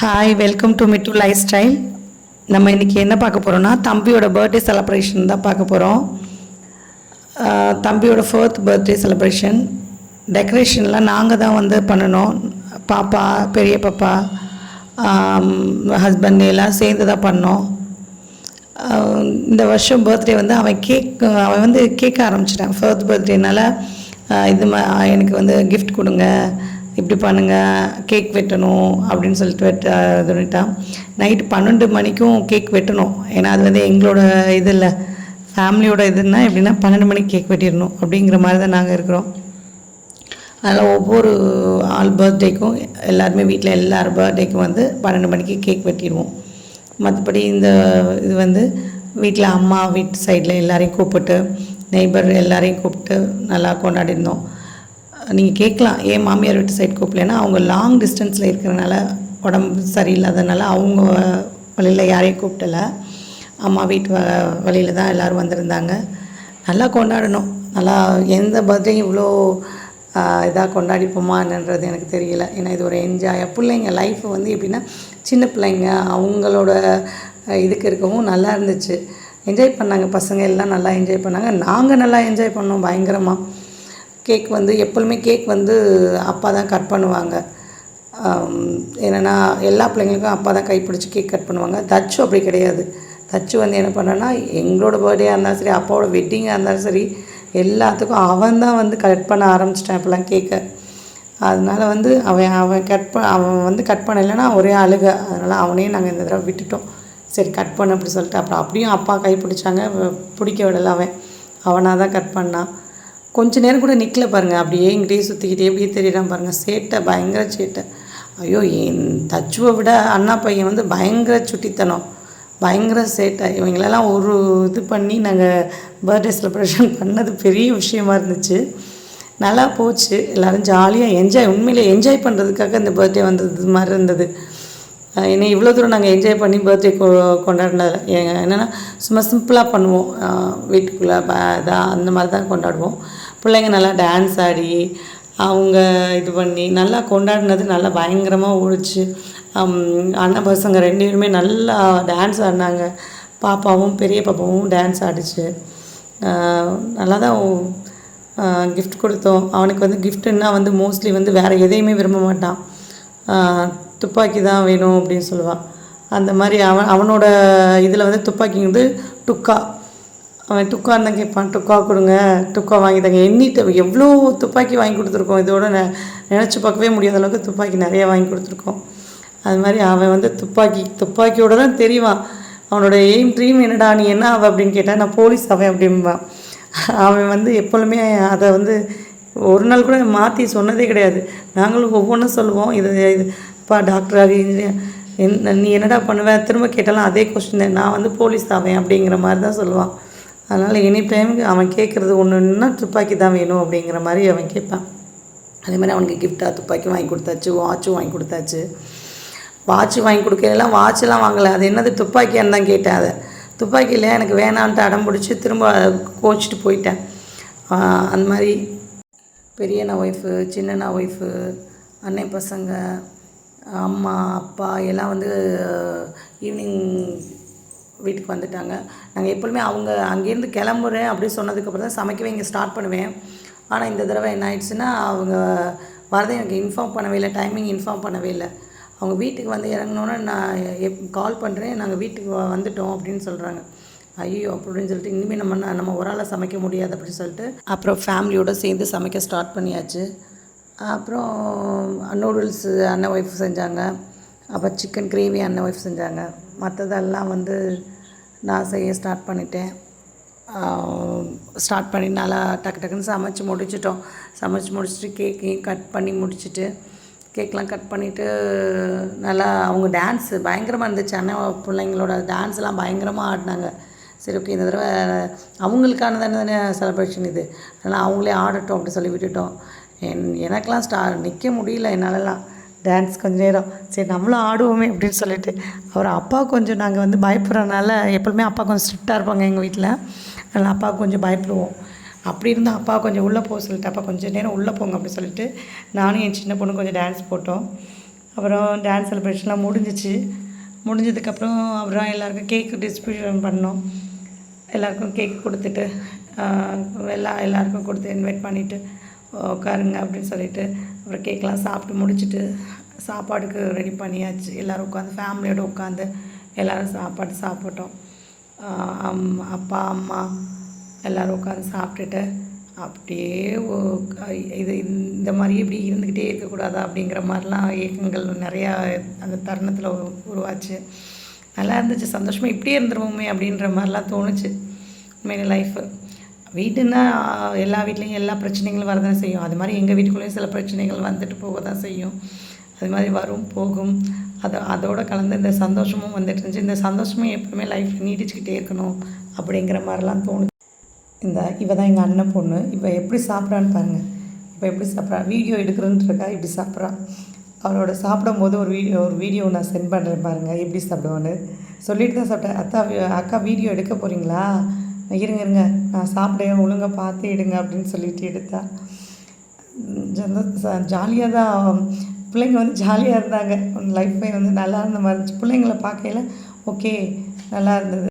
Hi, welcome to Mittu life style. நம்ம இன்றைக்கி என்ன பார்க்க போகிறோன்னா, தம்பியோட பர்த்டே செலப்ரேஷன் தான் பார்க்க போகிறோம். தம்பியோட 4th பர்த்டே செலப்ரேஷன். டெக்கரேஷன்லாம் நாங்கள் தான் வந்து பண்ணணும். பாப்பா, பெரிய பாப்பா, ஹஸ்பண்ட் எல்லாம் சேர்ந்து தான் பண்ணோம். இந்த வருஷம் பர்த்டே வந்து அவன் வந்து கேட்க ஆரம்பிச்சிட்டான். 4th பர்த்டேனால எனக்கு வந்து கிஃப்ட் கொடுங்க, இப்படி பண்ணுங்கள், கேக் வெட்டணும் அப்படின்னு சொல்லிட்டு சொல்லிட்டான். நைட்டு 12 மணிக்கும் கேக் வெட்டணும். ஏன்னா அது வந்து எங்களோட இது இல்லை, ஃபேமிலியோட இதுன்னா எப்படின்னா 12 மணிக்கு கேக் வெட்டிடணும் அப்படிங்கிற மாதிரி தான் நாங்கள் இருக்கிறோம். அதனால் ஒவ்வொரு ஆள் பர்த்டேக்கும் எல்லாருமே வீட்டில் எல்லார் பர்த்டேக்கும் வந்து 12 மணிக்கு கேக் வெட்டிடுவோம். மற்றபடி இந்த இது வந்து வீட்டில் அம்மா வீட்டு சைடில் எல்லாரையும் கூப்பிட்டு, நெய்பர் எல்லாரையும் கூப்பிட்டு நல்லா கொண்டாடிருந்தோம். நீங்கள் கேட்கலாம், ஏன் மாமியார் வீட்டு சைடு கூப்பிடலன்னா, அவங்க லாங் டிஸ்டன்ஸில் இருக்கிறனால, உடம்பு சரியில்லாதனால அவங்க வழியில் யாரையும் கூப்பிட்டல. அம்மா வீட்டு வழியில் தான் எல்லோரும் வந்திருந்தாங்க. நல்லா கொண்டாடணும். நல்லா எந்த பர்த்டேயும் இவ்வளோ இதாக கொண்டாடிப்போமான்றது எனக்கு தெரியல. ஏன்னா இது ஒரு என்ஜாய். பிள்ளைங்க லைஃப் வந்து எப்படின்னா, சின்ன பிள்ளைங்க அவங்களோட இதுக்கு இருக்கவும் நல்லா இருந்துச்சு. என்ஜாய் பண்ணாங்க பசங்க எல்லாம், நல்லா என்ஜாய் பண்ணாங்க. நாங்கள் நல்லா என்ஜாய் பண்ணோம் பயங்கரமாக. கேக் வந்து எப்பொழுதுமே கேக் வந்து அப்பா தான் கட் பண்ணுவாங்க. என்னென்னா எல்லா பிள்ளைங்களுக்கும் அப்பா தான் கைப்பிடிச்சி கேக் கட் பண்ணுவாங்க. தச்சு அப்படி கிடையாது. தச்சு வந்து என்ன பண்ணேன்னா, எங்களோட பர்த்டேயாக இருந்தாலும் சரி, அப்பாவோட வெட்டிங்காக இருந்தாலும் சரி, எல்லாத்துக்கும் அவன் தான் வந்து கட் பண்ண ஆரம்பிச்சிட்டான் இப்போலாம் கேக்கை. அதனால் வந்து அவன் வந்து கட் பண்ணலைன்னா ஒரே அழுக. அதனால் அவனையும் நாங்கள் இந்த தடவை விட்டுட்டோம். சரி கட் பண்ண அப்படி சொல்லிட்டு, அப்புறம் அப்படியும் அப்பா கை பிடிச்சாங்க, பிடிக்க விடலை. அவனாக தான் கட் பண்ணான். கொஞ்சம் நேரம் கூட நிற்கல பாருங்கள், அப்படியே எங்கிட்டே சுற்றிக்கிட்டே எப்படியே தெரியறான் பாருங்கள். சேட்டை, பயங்கர சேட்டை. ஐயோ, என் தச்சுவை விட அண்ணா பையன் வந்து பயங்கர சுட்டித்தனம், பயங்கர சேட்டை. இவங்களெல்லாம் ஒரு இது பண்ணி நாங்கள் பர்த்டே செலிப்ரேஷன் பண்ணது பெரிய விஷயமா இருந்துச்சு. நல்லா போச்சு. எல்லோரும் ஜாலியாக என்ஜாய், உண்மையிலே என்ஜாய் பண்ணுறதுக்காக இந்த பர்த்டே வந்தது மாதிரி இருந்தது. ஏன்னா இவ்வளோ தூரம் நாங்கள் என்ஜாய் பண்ணி பர்த்டே கொண்டாடினதில்ல. என்னென்னா சும்மா சிம்பிளாக பண்ணுவோம், வீட்டுக்குள்ளே இதாக அந்த மாதிரி தான் கொண்டாடுவோம். பிள்ளைங்க நல்லா டான்ஸ் ஆடி அவங்க இது பண்ணி நல்லா கொண்டாடினது நல்லா பயங்கரமாக ஓடிச்சு. அண்ணன் பசங்க 2 பேருமே நல்லா டான்ஸ் ஆடினாங்க. பாப்பாவும் பெரிய பாப்பாவும் டான்ஸ் ஆடிச்சு. நல்லா தான் கிஃப்ட் கொடுத்தோம். அவனுக்கு வந்து கிஃப்ட்டுன்னா வந்து மோஸ்ட்லி வந்து வேறு எதையுமே விரும்ப மாட்டான். துப்பாக்கி தான் வேணும் அப்படின்னு சொல்லுவான். அந்த மாதிரி அவனோட இதில் வந்து துப்பாக்கி வந்து டுக்கா, அவன் டுக்கான்னு தான் கேட்பான். டுக்கா கொடுங்க, டுக்கா வாங்கி தாங்க. எவ்வளோ துப்பாக்கி வாங்கி கொடுத்துருக்கோம். இதோட நினச்சி பார்க்கவே முடியாத அளவுக்கு துப்பாக்கி நிறையா வாங்கி கொடுத்துருக்கோம். அது மாதிரி அவன் வந்து துப்பாக்கியோடு தான் தெரிவான். அவனோட ட்ரீம் என்னடா, நீ என்ன அவன் அப்படின்னு கேட்டால், நான் போலீஸ் அவன் அப்படின்பான். அவன் வந்து எப்பொழுதுமே அதை வந்து ஒரு நாள் கூட மாற்றி சொன்னதே கிடையாது. நாங்களும் ஒவ்வொன்றும் சொல்லுவோம், இதுப்பா டாக்டர், நீ என்னடா பண்ணுவேன், திரும்ப கேட்டாலும் அதே கொஸ்டின் தான். நான் வந்து போலீஸ் ஆவேன் அப்படிங்கிற மாதிரி தான் சொல்லுவான். அதனால் எனி டைமுக்கு அவன் கேட்குறது ஒன்றுன்னா துப்பாக்கி தான் வேணும் அப்படிங்கிற மாதிரி அவன் கேட்பான். அதே மாதிரி அவனுக்கு கிஃப்டாக துப்பாக்கி வாங்கி கொடுத்தாச்சு, வாட்சும் வாங்கி கொடுத்தாச்சு. வாட்ச் வாங்கி கொடுக்கலாம், வாட்செலாம் வாங்கலை. அது என்னது துப்பாக்கியான்னு தான் கேட்டேன். அதை துப்பாக்கி இல்லை எனக்கு வேணான்ட்டு அடம் பிடிச்சி திரும்ப கோச்சிட்டு போயிட்டேன். அந்த மாதிரி பெரியண்ணா ஒய்ஃபு, சின்னண்ணா ஒய்ஃபு, அண்ணன் பசங்க, அம்மா அப்பா எல்லாம் வந்து ஈவினிங் வீட்டுக்கு வந்துட்டாங்க. நாங்கள் எப்பொழுதுமே அவங்க அங்கேருந்து கிளம்புறேன் அப்படி சொன்னதுக்கப்புறம் தான் சமைக்கவே இங்கே ஸ்டார்ட் பண்ணுவேன். ஆனால் இந்த தடவை என்ன ஆயிடுச்சுன்னா, அவங்க வரதை எனக்கு இன்ஃபார்ம் பண்ணவே இல்லை, டைமிங் இன்ஃபார்ம் பண்ணவே இல்லை. அவங்க வீட்டுக்கு வந்து இறங்கினோன்னே நான் கால் பண்ணுறேன், நாங்கள் வீட்டுக்கு வந்துட்டோம் அப்படின்னு சொல்கிறாங்க. ஐயோ அப்படின்னு சொல்லிட்டு, இனிமேல் நம்ம ஒரு ஆளாக சமைக்க முடியாது அப்படின்னு சொல்லிட்டு அப்புறம் ஃபேமிலியோடு சேர்ந்து சமைக்க ஸ்டார்ட் பண்ணியாச்சு. அப்புறம் நூடுல்ஸு அண்ணன் ஒய்ஃப் செஞ்சாங்க. அப்புறம் சிக்கன் கிரேவி அண்ணன் ஒய்ஃப் செஞ்சாங்க. மற்றதெல்லாம் வந்து நான் செய்ய ஸ்டார்ட் பண்ணிட்டேன். ஸ்டார்ட் பண்ணி நல்லா டக்குன்னு சமைச்சு முடிச்சிட்டோம். சமைச்சு முடிச்சுட்டு கேக்கையும் கட் பண்ணி முடிச்சுட்டு, கேக்லாம் கட் பண்ணிவிட்டு நல்லா அவங்க டான்ஸு பயங்கரமாக இருந்துச்சு. அண்ணன் பிள்ளைங்களோட டான்ஸ்லாம் பயங்கரமாக ஆடினாங்க. சரி ஓகே, இந்த தடவை அவங்களுக்கான தானே செலிப்ரேஷன் இது, அதனால் அவங்களே ஆடட்டும் அப்படி சொல்லி விட்டுட்டோம். எனக்கெலாம் நிற்க முடியல என்னாலலாம் டான்ஸ் கொஞ்சம் நேரம். சரி நம்மளும் ஆடுவோமே அப்படின்னு சொல்லிட்டு, அவர் அப்பா கொஞ்சம் நாங்கள் வந்து பயப்படுறதுனால, எப்பவுமே அப்பா கொஞ்சம் ஸ்ட்ரிக்டாக இருப்பாங்க எங்கள் வீட்டில், அதனால் அப்பாவுக்கு கொஞ்சம் பயப்படுவோம். அப்படி இருந்தால் அப்பா கொஞ்சம் உள்ளே போக சொல்லிட்டு, அப்பா கொஞ்சம் நேரம் உள்ளே போங்க அப்படி சொல்லிட்டு நானும் என் சின்ன பொண்ணு கொஞ்சம் டான்ஸ் போட்டோம். அப்புறம் டான்ஸ் செலிப்ரேஷன்லாம் முடிஞ்சதுக்கப்புறம் அப்புறம் எல்லாருக்கும் கேக்கு டிஸ்ட்ரிபியூஷன் பண்ணோம். எல்லாருக்கும் கேக் கொடுத்துட்டு எல்லாருக்கும் கொடுத்து இன்வைட் பண்ணிவிட்டு உட்காருங்க அப்படின்னு சொல்லிட்டு அப்புறம் கேக்லாம் சாப்பிட்டு முடிச்சுட்டு சாப்பாடுக்கு ரெடி பண்ணியாச்சு. எல்லோரும் உட்காந்து ஃபேமிலியோடு உட்காந்து எல்லோரும் சாப்பாடு சாப்பிட்டோம். அப்பா அம்மா எல்லோரும் உட்காந்து சாப்பிட்டுட்டு அப்படியே இது இந்த மாதிரி இப்படி இருந்துக்கிட்டே இருக்கக்கூடாதா அப்படிங்கிற மாதிரிலாம் ஏக்கங்கள் நிறையா அந்த தருணத்தில் உருவாச்சு. நல்லா இருந்துச்சு, சந்தோஷமாக இப்படியே இருந்துருவோமே அப்படின்ற மாதிரிலாம் தோணுச்சு. உண்மையிலே லைஃபு வீட்டுன்னா எல்லா வீட்லேயும் எல்லா பிரச்சனைகளும் வரதான் செய்யும். அது மாதிரி எங்கள் வீட்டுக்குள்ளேயும் சில பிரச்சனைகள் வந்துட்டு போக தான் செய்யும். அது மாதிரி வரும் போகும். அதோடு கலந்து இந்த சந்தோஷமும் வந்துட்டு இருந்துச்சு. இந்த சந்தோஷமும் எப்பவுமே லைஃப்பில் நீடிச்சுக்கிட்டே இருக்கணும் அப்படிங்கிற மாதிரிலாம் தோணுச்சு. இவ தான் எங்கள் அண்ணன் பொண்ணு. இப்போ எப்படி சாப்பிட்றான்னு பாருங்கள். இப்போ எப்படி சாப்பிட்றா, வீடியோ எடுக்கிறேன்ட்டுருக்கா, இப்படி சாப்பிட்றா. அவளோட சாப்பிடும்போது ஒரு வீடியோ நான் சென்ட் பண்ணுறேன் பாருங்கள், எப்படி சாப்பிடுவான்னு சொல்லிட்டு தான் சாப்பிட்டேன். அக்கா வீடியோ எடுக்க போகிறீங்களா, இருங்க நான் சாப்பிட்டேன், ஒழுங்காக பார்த்து எடுங்க அப்படின்னு சொல்லிட்டு எடுத்தா. ஜாலியாக தான் பிள்ளைங்க வந்து ஜாலியாக இருந்தாங்க. லைஃப்பே வந்து நல்லா இருந்த மாதிரி இருந்துச்சு. பிள்ளைங்களை பார்க்கையில் ஓகே நல்லா இருந்தது.